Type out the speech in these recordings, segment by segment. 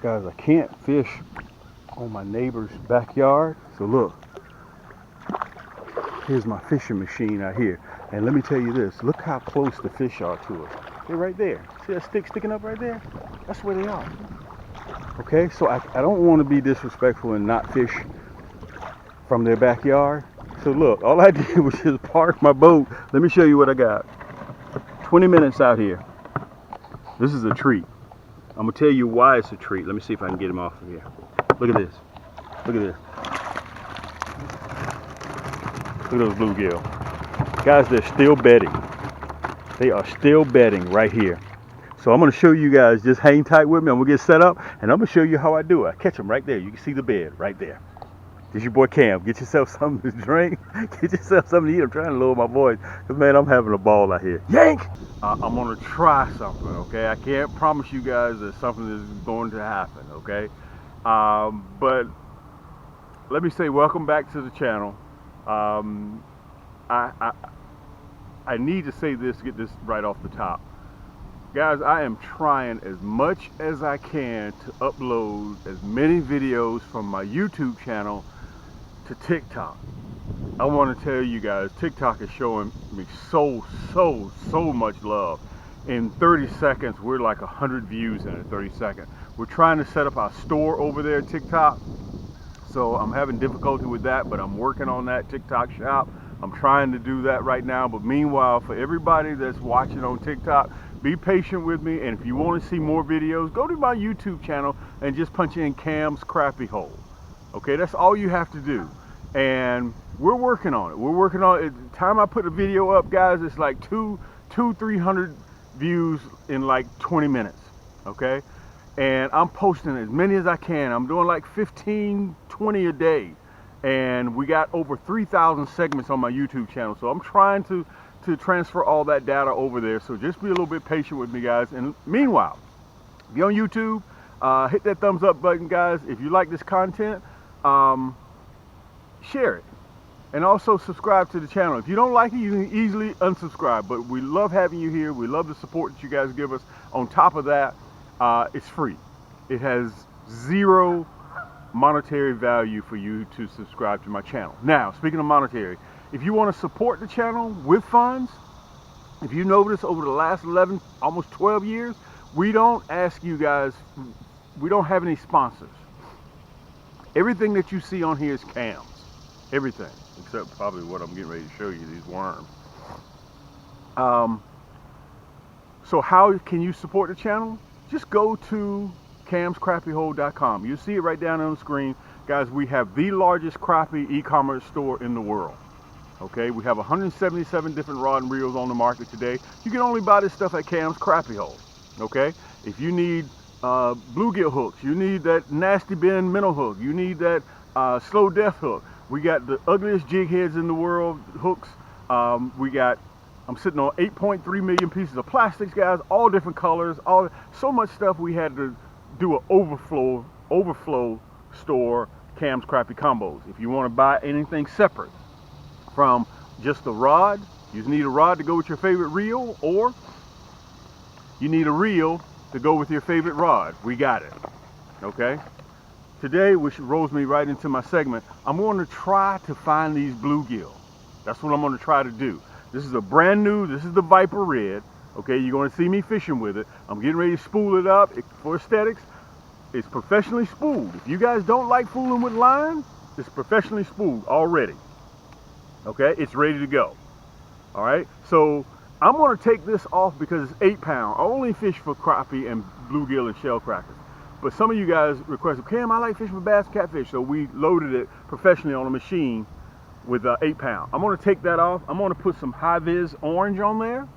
Guys, I can't fish on my neighbor's backyard. So look, here's my fishing machine out here. And let me tell you this, look how close the fish are to it. They're right there. See that stick sticking up right there? That's where they are. Okay, so I don't want to be disrespectful and not fish from their backyard. So look, all I did was just park my boat. Let me show you what I got. 20 minutes out here. This is a treat. I'm gonna tell you why it's a treat. Let me see if I can get him off of here. Look at this. Look at this. Look at those bluegill. Guys, they're still bedding. They are still bedding right here. So I'm gonna show you guys, just hang tight with me. I'm gonna get set up and I'm gonna show you how I do it. I catch them right there. You can see the bed right there. This your boy Cam. Get yourself something to drink. Get yourself something to eat. I'm trying to lower my voice because, man, I'm having a ball out here. Yank! I'm going to try something, okay? I can't promise you guys that something is going to happen, okay? But let me say welcome back to the channel. I need to say this, get this right off the top. Guys, I am trying as much as I can to upload as many videos from my YouTube channel to TikTok. I want to tell you guys, TikTok is showing me so much love. In 30 seconds, we're like 100 views in 30 seconds. We're trying to set up our store over there, TikTok. So I'm having difficulty with that, but I'm working on that TikTok shop. I'm trying to do that right now. But meanwhile, for everybody that's watching on TikTok, be patient with me. And if you want to see more videos, go to my YouTube channel and just punch in Cam's Crappie Hole. Okay, that's all you have to do. And we're working on it. We're working on it. The time I put a video up, guys, it's like 300 views in like 20 minutes. Okay, and I'm posting as many as I can. I'm doing like 15, 20 a day. And we got over 3,000 segments on my YouTube channel. So I'm trying to transfer all that data over there. So just be a little bit patient with me, guys. And meanwhile, if you're on YouTube, hit that thumbs up button, guys. If you like this content, share it. And also subscribe to the channel. If you don't like it, you can easily unsubscribe. But we love having you here. We love the support that you guys give us. On top of that, it's free. It has zero monetary value for you to subscribe to my channel. Now, speaking of monetary, if you want to support the channel with funds, if you notice over the last 11, almost 12 years, we don't ask you guys, we don't have any sponsors. Everything that you see on here is Cam's. Everything, except probably what I'm getting ready to show you, these worms. So how can you support the channel? Just go to camscrappiehole.com. You see it right down on the screen. Guys, we have the largest crappie e-commerce store in the world. Okay, we have 177 different rod and reels on the market today. You can only buy this stuff at Cam's Crappie Hole. Okay, if you need bluegill hooks, you need that nasty bend minnow hook, you need that slow death hook. We got the ugliest jig heads in the world hooks. I'm sitting on 8.3 million pieces of plastics, guys, all different colors, so much stuff. We had to do an overflow store, Cam's Crappie Combos. If you want to buy anything separate from just the rod, you need a rod to go with your favorite reel, or you need a reel to go with your favorite rod, we got it. Okay, today, which rolls me right into my segment, I'm going to try to find these bluegill. That's what I'm going to try to do. This is a brand new, this is the Viper Red. Okay, you're going to see me fishing with it. I'm getting ready to spool it up for aesthetics. It's professionally spooled. If you guys don't like fooling with line, it's professionally spooled already. Okay, it's ready to go. All right, so I'm going to take this off because it's 8 pounds. I only fish for crappie and bluegill and shell crackers. But some of you guys requested, Cam, I like fishing for bass and catfish. So we loaded it professionally on a machine with 8 pounds. I'm going to take that off. I'm going to put some high-vis orange on there.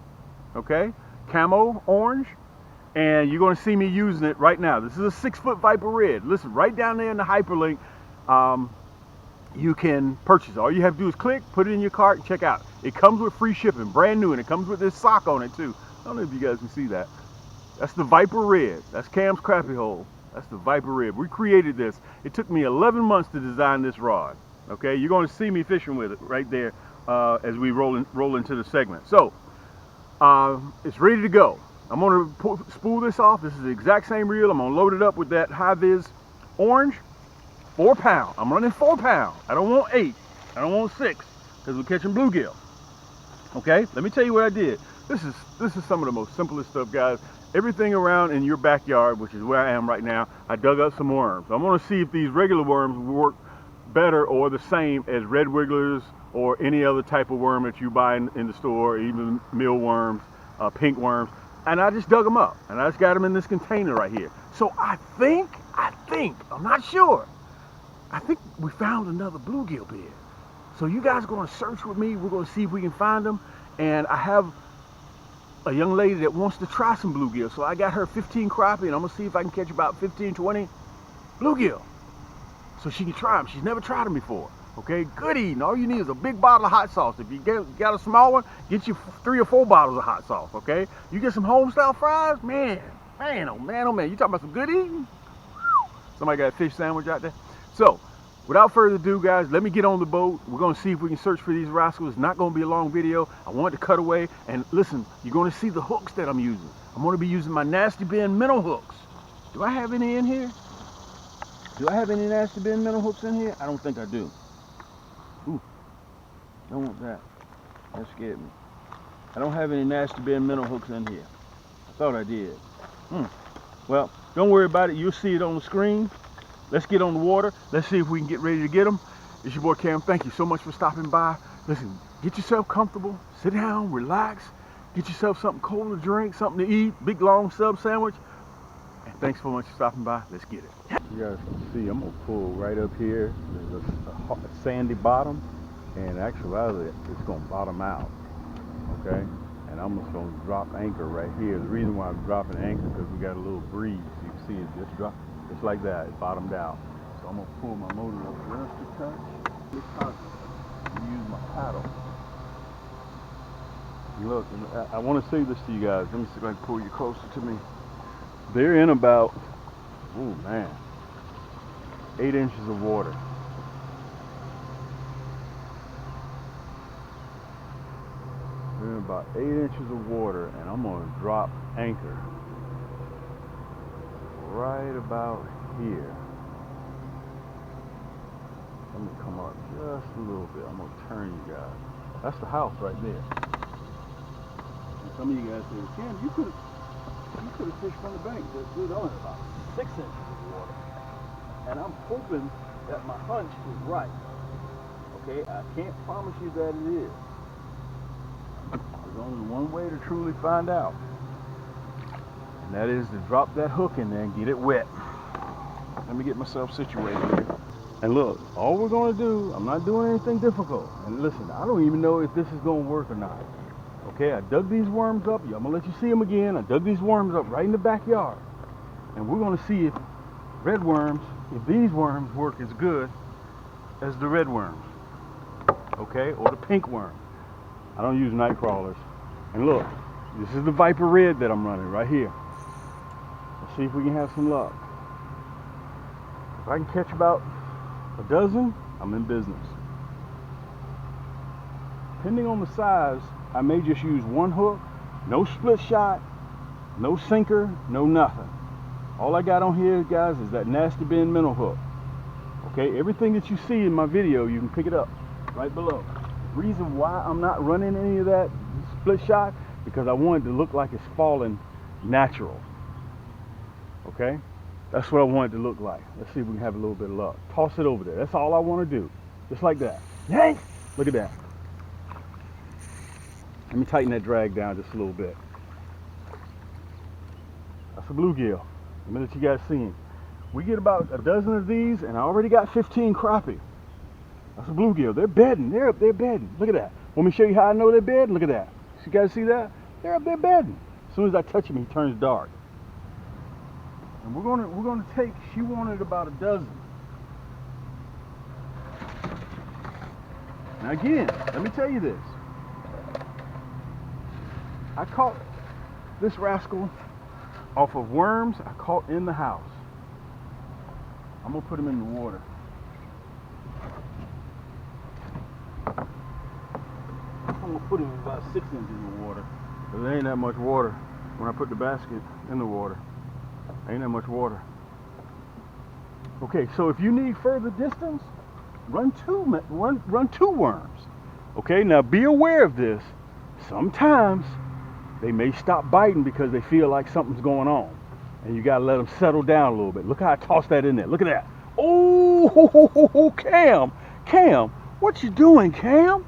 Okay, camo orange. And you're going to see me using it right now. This is a 6-foot Viper Red. Listen, right down there in the hyperlink, you can purchase it. All you have to do is click, put it in your cart, and check out. It comes with free shipping, brand new, and it comes with this sock on it too. I don't know if you guys can see that. That's the Viper Red. That's Cam's Crappie Hole. That's the Viper Red. We created this. It took me 11 months to design this rod. Okay, you're going to see me fishing with it right there as we roll into the segment. So it's ready to go. I'm gonna spool this off. This is the exact same reel. I'm gonna load it up with that high-vis orange. 4 pound. I'm running 4 pound. I don't want 8. I don't want 6, because we're catching bluegill. Okay, let me tell you what I did. This is some of the most simplest stuff, guys. Everything around in your backyard, which is where I am right now, I dug up some worms. I'm gonna see if these regular worms work better or the same as red wigglers or any other type of worm that you buy in the store, even mealworms, pink worms. And I just dug them up, and I just got them in this container right here. So I think, I'm not sure, I think we found another bluegill bed. So you guys are gonna search with me. We're gonna see if we can find them. And I have a young lady that wants to try some bluegill. So I got her 15 crappie, and I'm gonna see if I can catch about 15, 20 bluegill, so she can try them. She's never tried them before. Okay, good eating. All you need is a big bottle of hot sauce. If you got a small one, get you 3 or 4 bottles of hot sauce. Okay, you get some home style fries, man, oh man, you talking about some good eating? Somebody got a fish sandwich out there. So without further ado, guys, let me get on the boat. We're gonna see if we can search for these rascals. It's not gonna be a long video. I want to cut away, and listen, you're gonna see the hooks that I'm using. I'm gonna be using my Nasty Bin minnow hooks. Do I have any in here? Do I have any Nasty Bin minnow hooks in here? I don't think I do. Ooh, don't want that. That scared me. I don't have any Nasty Bin minnow hooks in here. I thought I did. Well, don't worry about it. You'll see it on the screen. Let's get on the water. Let's see if we can get ready to get them. It's your boy Cam. Thank you so much for stopping by. Listen, get yourself comfortable. Sit down, relax. Get yourself something cold to drink, something to eat. Big long sub sandwich. And thanks so much for stopping by. Let's get it. You guys can see I'm gonna pull right up here. There's a sandy bottom, and actually it's gonna bottom out. Okay, and I'm just gonna drop anchor right here. The reason why I'm dropping anchor because we got a little breeze. You can see it just drop, just like that. It bottomed out. So I'm gonna pull my motor up just a touch. It's constant. I'm gonna use my paddle. Look, I want to say this to you guys. Let me see if I can pull you closer to me. They're in about, oh man, 8 inches of water. They're in about 8 inches of water, and I'm gonna drop anchor right about here. Let me come up just a little bit. I'm gonna turn you guys. That's the house right there. And some of you guys say, Cam, you could have fished from the bank. There's only about 6 inches of water. And I'm hoping that my hunch is right. Okay, I can't promise you that it is. There's only one way to truly find out. And that is to drop that hook in there and get it wet. Let me get myself situated here. And look, all we're gonna do, I'm not doing anything difficult. And listen, I don't even know if this is gonna work or not. Okay, I dug these worms up. I'm gonna let you see them again. I dug these worms up right in the backyard. And we're gonna see if if these worms work as good as the red worms. Okay, or the pink worm. I don't use night crawlers. And look, this is the Viper Red that I'm running right here. Let's see if we can have some luck. If I can catch about a dozen, I'm in business. Depending on the size, I may just use one hook, no split shot, no sinker, no nothing. All I got on here, guys, is that Nasty Bin minnow hook. Okay, everything that you see in my video, you can pick it up right below. The reason why I'm not running any of that split shot, because I want it to look like it's falling natural. Okay, that's what I want it to look like. Let's see if we can have a little bit of luck. Toss it over there. That's all I want to do. Just like that. Yank! Look at that. Let me tighten that drag down just a little bit. That's a bluegill. Let me let you guys see him. We get about a dozen of these, and I already got 15 crappie. That's a bluegill. They're bedding. They're up there bedding. Look at that. Want me to show you how I know they're bedding? Look at that. You guys see that? They're up there bedding. As soon as I touch him, he turns dark. And we're gonna take. She wanted about a dozen. Now again, let me tell you this. I caught this rascal off of worms I caught in the house. I'm gonna put him in the water. I'm gonna put him in about 6 inches of water. There ain't that much water. when I put the basket in the water. Ain't that much water. Okay, so if you need further distance, run two worms. Okay, now be aware of this. Sometimes they may stop biting because they feel like something's going on, and you gotta let them settle down a little bit. Look how I tossed that in there. Look at that. Oh, Cam, what you doing, Cam?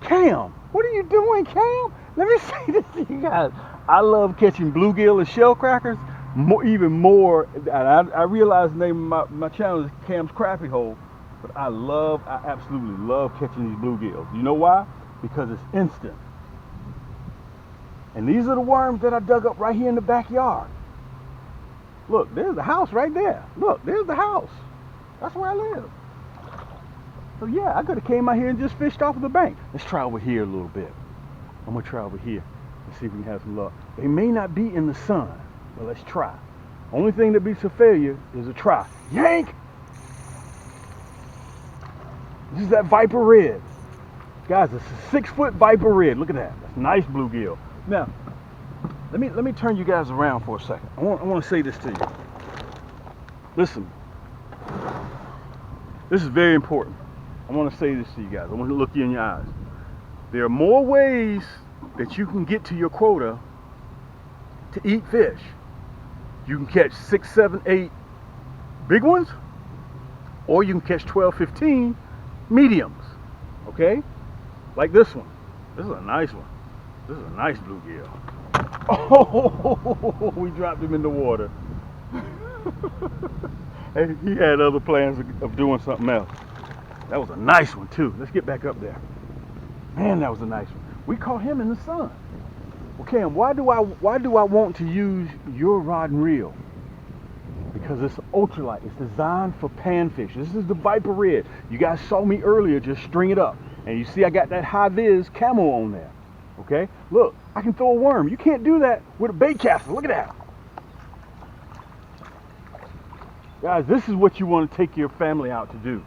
Cam, what are you doing, Cam? Let me say this to you guys. I love catching bluegill and shell crackers. Even more, I realize the name of my channel is Cam's Crappie Hole, but I absolutely love catching these bluegills. You know why? Because it's instant. And these are the worms that I dug up right here in the backyard. Look, there's the house right there. Look, there's the house. That's where I live. So yeah, I could have came out here and just fished off of the bank. Let's try over here a little bit. I'm gonna try over here and see if we can have some luck. They may not be in the sun, but let's try. Only thing that beats a failure is a try. Yank! This is that Viper Red. Guys, it's a 6-foot Viper Red. Look at that. That's nice bluegill. Now, let me turn you guys around for a second. I want to say this to you. Listen. This is very important. I want to say this to you guys. I want to look you in your eyes. There are more ways that you can get to your quota to eat fish. You can catch 6, 7, 8 big ones, or you can catch 12, 15 mediums. Okay? Like this one. This is a nice one. This is a nice bluegill. Oh, we dropped him in the water. And he had other plans of doing something else. That was a nice one too. Let's get back up there. Man, that was a nice one. We caught him in the sun. Well, Cam, why do I want to use your rod and reel? Because it's ultralight. It's designed for panfish. This is the Viper Red. You guys saw me earlier just string it up. And you see I got that high vis camo on there. Okay? Look, I can throw a worm. You can't do that with a bait caster. Look at that. Guys, this is what you want to take your family out to do.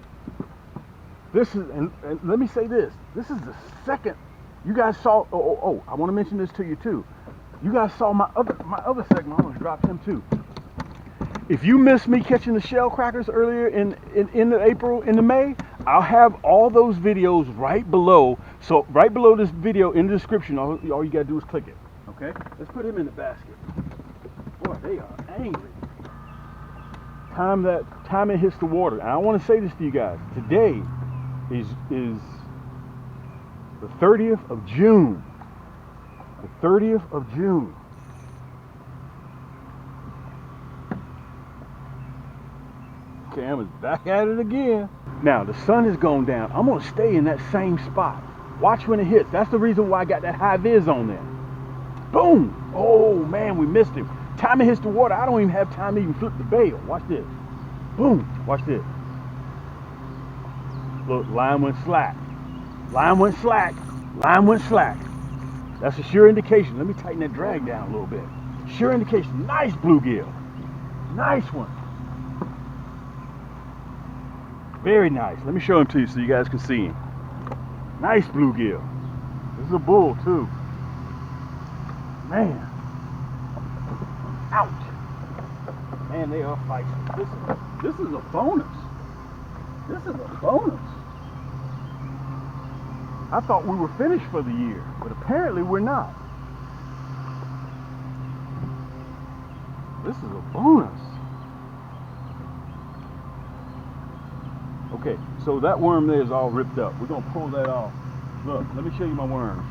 This is, and let me say this. This is the second. You guys saw, I want to mention this to you too. You guys saw my other segment. I'm going to drop him too. If you missed me catching the shell crackers earlier in the April, in the May, I'll have all those videos right below. So right below this video in the description, all you got to do is click it. Okay? Let's put him in the basket. Boy, they are angry. Time it hits the water. And I want to say this to you guys. Today is the 30th of June. The 30th of June. Cam is back at it again. Now the sun is going down. I'm gonna stay in that same spot. Watch when it hits. That's the reason why I got that high vis on there. Boom! Oh man, we missed him. Time it hits the water, I don't even have time to even flip the bail. Watch this. Boom! Watch this. Look, line went slack. Line went slack. Line went slack. That's a sure indication. Let me tighten that drag down a little bit. Sure indication. Nice bluegill. Nice one. Very nice. Let me show him to you so you guys can see him. Nice bluegill. This is a bull too. Man. Ouch. Man, they are fighting. This is a bonus. This is a bonus. I thought we were finished for the year, but apparently we're not. This is a bonus. Okay, so that worm there is all ripped up. We're gonna pull that off. Look, let me show you my worms.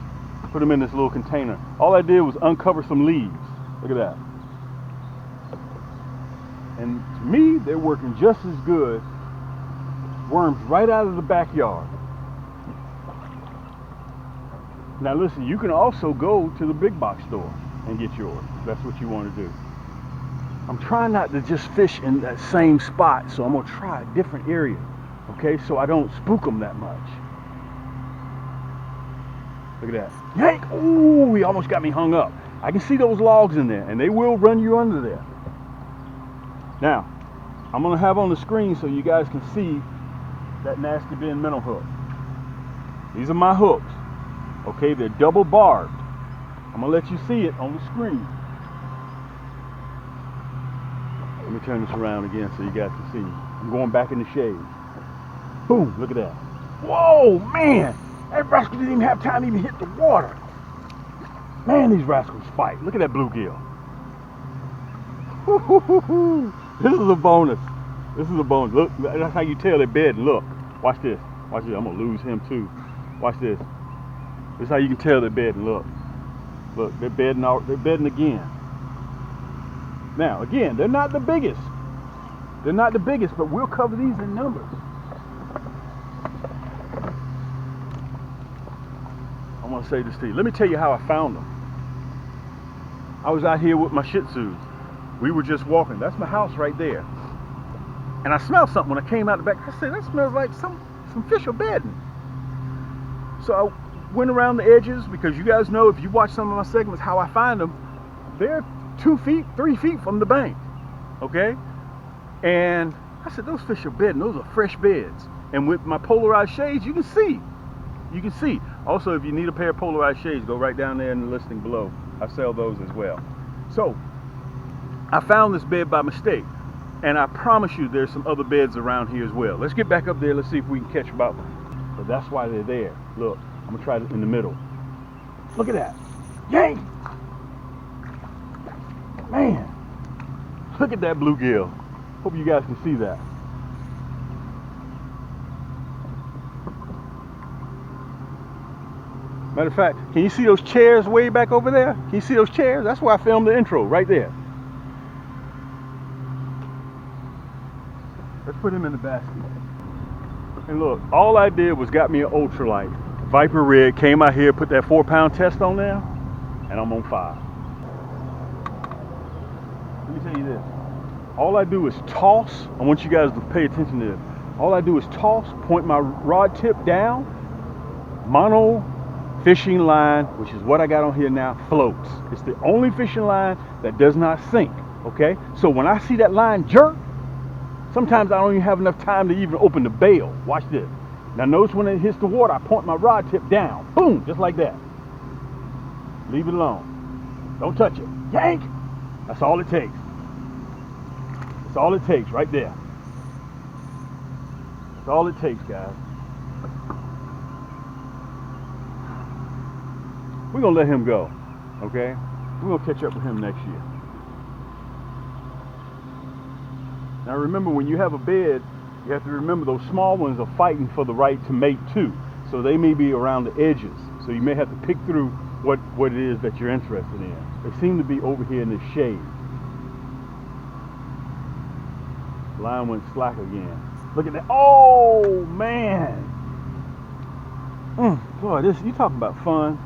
Put them in this little container. All I did was uncover some leaves. Look at that. And to me, they're working just as good. Worms right out of the backyard. Now listen, you can also go to the big box store and get yours, if that's what you want to do. I'm trying not to just fish in that same spot, so I'm gonna try a different area, okay, so I don't spook them that much. Look at that. Yank! Ooh, he almost got me hung up. I can see those logs in there, and they will run you under there. Now, I'm gonna have on the screen so you guys can see that nasty bin minnow hook. These are my hooks. Okay, they're double barbed. I'm gonna let you see it on the screen. Let me turn this around again so you guys can see. I'm going back in the shade. Boom, look at that. Whoa, man! That rascal didn't even have time to even hit the water. Man, these rascals fight. Look at that bluegill. This is a bonus. This is a bonus. Look, that's how you tell they're bedding. Look, watch this. Watch this. I'm gonna lose him too. Watch this. This is how you can tell they're bedding. Look, look, they're bedding out. They're bedding again. Now, again, they're not the biggest. They're not the biggest, but we'll cover these in numbers. I'm gonna say this to you. Let me tell you how I found them. I was out here with my Shih Tzus. We were just walking. That's my house right there. And I smelled something when I came out the back. I said, that smells like some fish are bedding. So I went around the edges, because you guys know, if you watch some of my segments, how I find them. They're 2 feet, 3 feet from the bank. Okay? And I said, those fish are bedding. Those are fresh beds. And with my polarized shades, you can see. You can see. Also, if you need a pair of polarized shades, go right down there in the listing below. I sell those as well. So, I found this bed by mistake. And I promise you there's some other beds around here as well. Let's get back up there. Let's see if we can catch about them. But that's why they're there. Look, I'm going to try it in the middle. Look at that. Yank! Man, look at that bluegill. Hope you guys can see that. Matter of fact, can you see those chairs way back over there? Can you see those chairs? That's where I filmed the intro, right there. Let's put him in the basket. And look, all I did was got me an ultralight. Viper rig, came out here, put that 4-pound test on there, and I'm on fire. Let me tell you this. All I do is toss. I want you guys to pay attention to this. All I do is toss, point my rod tip down, mono fishing line, which is what I got on here now, floats. It's the only fishing line that does not sink, okay? So when I see that line jerk, sometimes I don't even have enough time to even open the bail. Watch this. Now notice when it hits the water, I point my rod tip down. Boom, just like that. Leave it alone. Don't touch it. Yank! That's all it takes. That's all it takes right there. That's all it takes, guys. We're gonna let him go, okay? We're gonna catch up with him next year. Now remember, when you have a bed, you have to remember those small ones are fighting for the right to mate too. So they may be around the edges. So you may have to pick through what it is that you're interested in. They seem to be over here in the shade. Line went slack again. Look at that. Oh man. Boy, you talking about fun.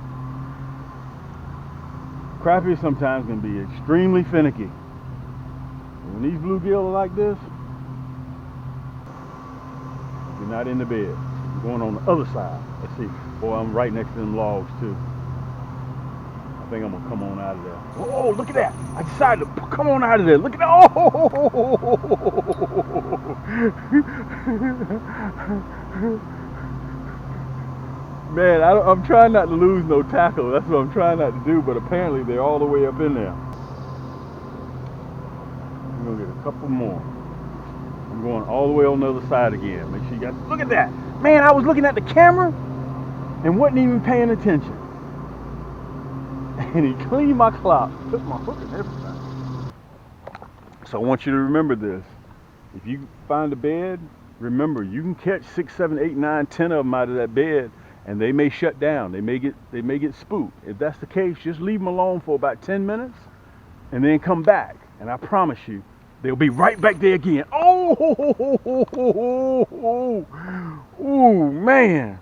Crappie sometimes can be extremely finicky. When these bluegill are like this, you're not in the bed. You're going on the other side. Let's see. Boy, I'm right next to them logs too. I think I'm gonna come on out of there. Oh, look at that! I decided to come on out of there. Look at that! Oh! Man, I'm trying not to lose no tackle. That's what I'm trying not to do. But apparently they're all the way up in there. I'm gonna get a couple more. I'm going all the way on the other side again. Make sure you guys look at that. Man, I was looking at the camera and wasn't even paying attention. And he cleaned my clout, took my hook and everything. So I want you to remember this. If you find a bed, remember you can catch 6, 7, 8, 9, 10 of them out of that bed, and they may shut down. They may get spooked. If that's the case, just leave them alone for about 10 minutes, and then come back. And I promise you, they'll be right back there again. Oh, man.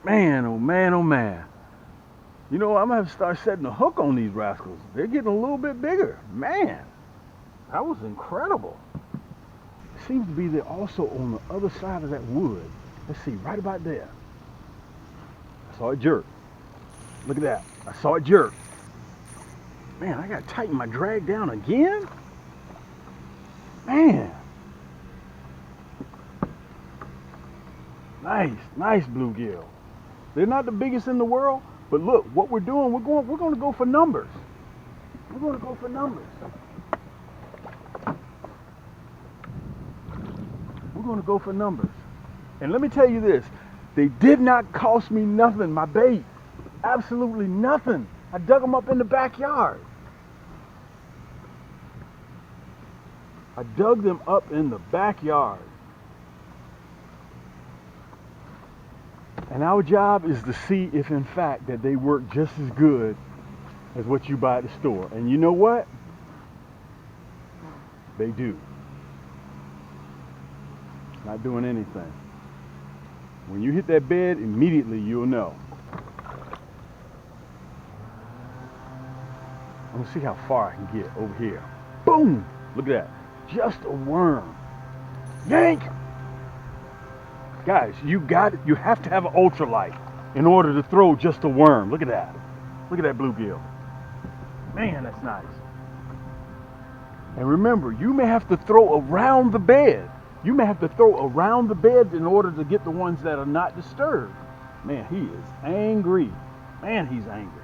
Man, oh man, oh man. You know, I'm gonna have to start setting a hook on these rascals. They're getting a little bit bigger. Man, that was incredible. It seems to be there also on the other side of that wood. Let's see, right about there. I saw it jerk. Look at that. I saw it jerk. Man, I gotta tighten my drag down again? Man. Nice bluegill. They're not the biggest in the world, but look, what we're doing, we're going to go for numbers. We're going to go for numbers. We're going to go for numbers. And let me tell you this, they did not cost me nothing, my bait. Absolutely nothing. I dug them up in the backyard. I dug them up in the backyard. And our job is to see if in fact that they work just as good as what you buy at the store. And you know what? They do. Not doing anything. When you hit that bed, immediately you'll know. I'm gonna see how far I can get over here. Boom! Look at that. Just a worm. Yank! Guys, you have to have an ultralight in order to throw just a worm. Look at that. Look at that bluegill. Man, that's nice. And remember, you may have to throw around the bed. You may have to throw around the bed in order to get the ones that are not disturbed. Man, he is angry. Man, he's angry.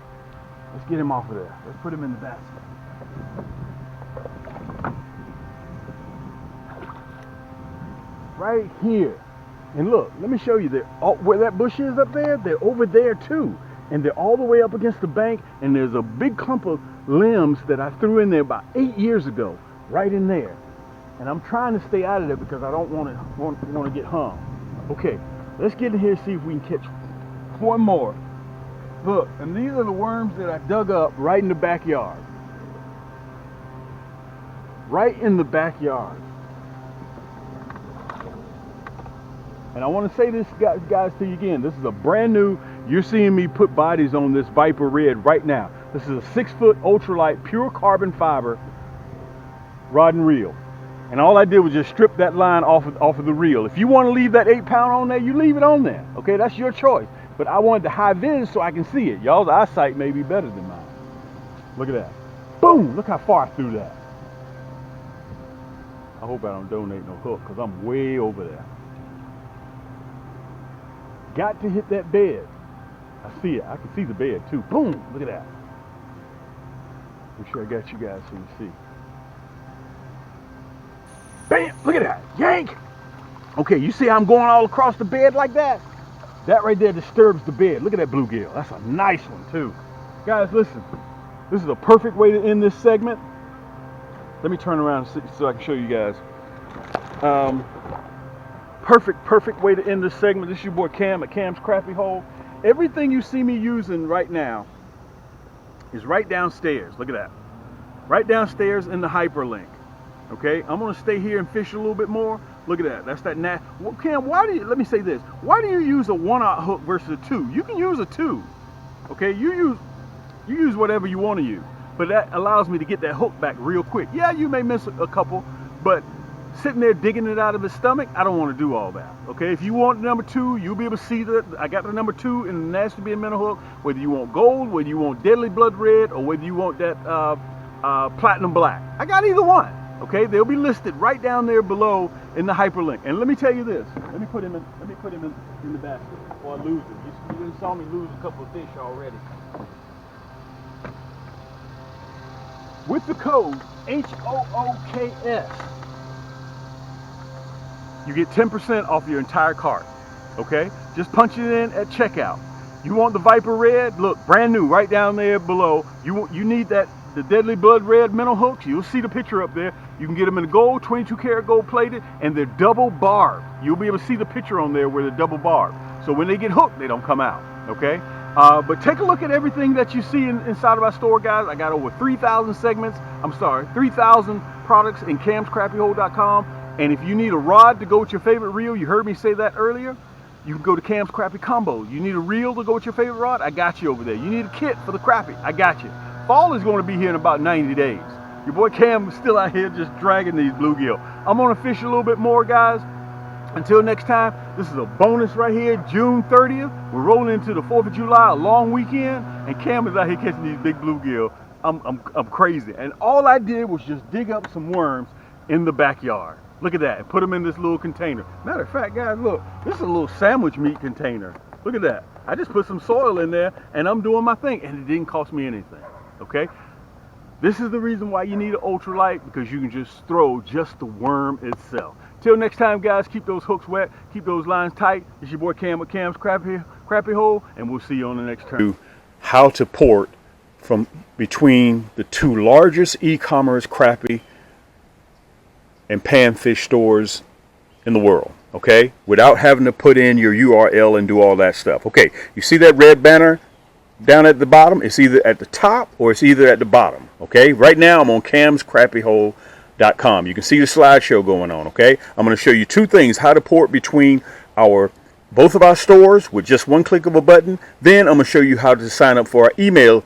Let's get him off of there. Let's put him in the basket. Right here. And look, let me show you that where that bush is up there, they're over there too. And they're all the way up against the bank, and there's a big clump of limbs that I threw in there about 8 years ago, right in there. And I'm trying to stay out of there because I don't want to get hung. Okay, let's get in here and see if we can catch one more. Look, and these are the worms that I dug up right in the backyard. Right in the backyard. And I want to say this, guys, to you again. This is a brand new, you're seeing me put bodies on this Viper Red right now. This is a 6-foot ultralight, pure carbon fiber rod and reel. And all I did was just strip that line off of the reel. If you want to leave that 8-pound on there, you leave it on there. Okay, that's your choice. But I wanted the high vis so I can see it. Y'all's eyesight may be better than mine. Look at that. Boom! Look how far I threw that. I hope I don't donate no hook because I'm way over there. Got to hit that bed. I see it. I can see the bed too. Boom! Look at that. Make sure I got you guys so you see. Bam! Look at that. Yank! Okay, you see how I'm going all across the bed like that? That right there disturbs the bed. Look at that bluegill. That's a nice one too. Guys, listen. This is a perfect way to end this segment. Let me turn around so I can show you guys. Perfect way to end this segment. This is your boy Cam at Cam's Crappie Hole. Everything you see me using right now is right downstairs. Look at that. Right downstairs in the hyperlink. Okay, I'm gonna stay here and fish a little bit more. Look at that. That's that nat. Well, Cam, let me say this. Why do you use a 1/0 hook versus a 2? You can use a 2. Okay, you use whatever you want to use, but that allows me to get that hook back real quick. Yeah, you may miss a couple, but sitting there digging it out of his stomach, I don't want to do all that. Okay, if you want number 2, you'll be able to see that I got the number 2 in the Nasty Being Minnow hook. Whether you want gold, whether you want deadly blood red, or whether you want that platinum black, I got either one. Okay, they'll be listed right down there below in the hyperlink. And let me tell you this. Let me put him in the basket before I lose him. You saw me lose a couple of fish already. With the code HOOKS, you get 10% off your entire cart. Okay, just punch it in at checkout. You want the Viper Red? Look, brand new, right down there below. You need that. The Deadly Blood Red minnow hooks, you'll see the picture up there. You can get them in gold, 22 karat gold plated, and they're double barbed. You'll be able to see the picture on there where they're double barbed. So when they get hooked, they don't come out, okay? But take a look at everything that you see inside of our store, guys. I got over 3,000 3,000 products in camscrappyhole.com. And if you need a rod to go with your favorite reel, you heard me say that earlier, you can go to Cam's Crappie Combos. You need a reel to go with your favorite rod? I got you over there. You need a kit for the crappie? I got you. Fall is going to be here in about 90 days. Your boy Cam is still out here just dragging these bluegill. I'm going to fish a little bit more, guys. Until next time, this is a bonus right here, June 30th. We're rolling into the 4th of July, a long weekend, and Cam is out here catching these big bluegill. I'm crazy. And all I did was just dig up some worms in the backyard. Look at that, and put them in this little container. Matter of fact, guys, look, this is a little sandwich meat container. Look at that. I just put some soil in there, and I'm doing my thing, and it didn't cost me anything. Okay, This is the reason why you need an ultralight, because you can just throw just the worm itself. Till next time, guys, keep those hooks wet, keep those lines tight. It's your boy Cam with Cam's Crappie Hole, and we'll see you on the next turn. How to port from between the two largest e-commerce crappie and panfish stores in the world, okay? Without having to put in your URL and do all that stuff. Okay, you see that red banner down at the bottom? It's either at the top or it's either at the bottom, okay? Right now I'm on camscrappiehole.com. You can see the slideshow going on, okay? I'm going to show you two things: how to port between both of our stores with just one click of a button. Then I'm going to show you how to sign up for our email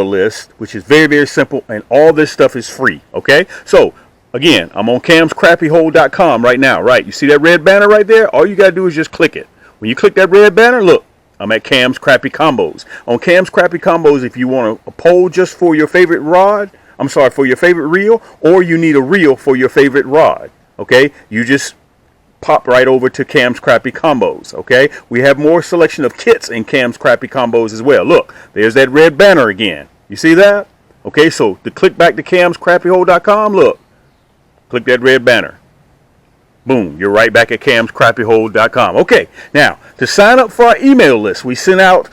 list, which is very, very simple, and all this stuff is free, okay? So again, I'm on camscrappiehole.com right now, right? You see that red banner right there? All you got to do is just click it. When you click that red banner, look, I'm at Cam's Crappie Combos. On Cam's Crappie Combos, if you want a pole just for your favorite rod, for your favorite reel, or you need a reel for your favorite rod, okay? You just pop right over to Cam's Crappie Combos, okay? We have more selection of kits in Cam's Crappie Combos as well. Look, there's that red banner again. You see that? Okay, so to click back to camscrappiehole.com, look, click that red banner. Boom, you're right back at camscrappiehole.com. Okay, now to sign up for our email list, we send out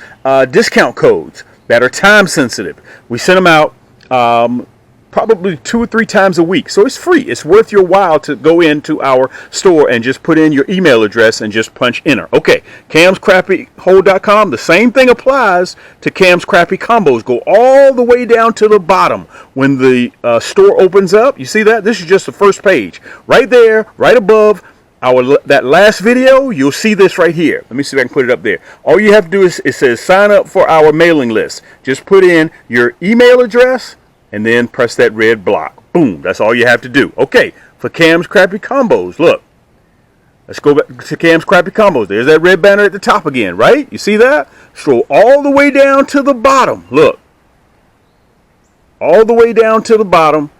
discount codes that are time sensitive. We send them out probably 2 or 3 times a week, so it's free. It's worth your while to go into our store and just put in your email address and just punch enter. Okay, camscrappiehole.com, the same thing applies to Cam's Crappie Combos. Go all the way down to the bottom when the store opens up. You see that? This is just the first page. Right there, right above that last video, you'll see this right here. Let me see if I can put it up there. All you have to do is, it says sign up for our mailing list. Just put in your email address and then press that red block. Boom, that's all you have to do. Okay, for Cam's Crappie Combos, look, let's go back to Cam's Crappie Combos. There's that red banner at the top again, right? You see that? Scroll all the way down to the bottom. Look, all the way down to the bottom,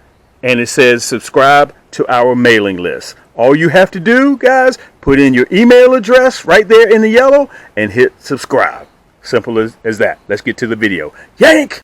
and it says subscribe to our mailing list. All you have to do, guys, put in your email address right there in the yellow and hit subscribe. Simple as that. Let's get to the video. Yank!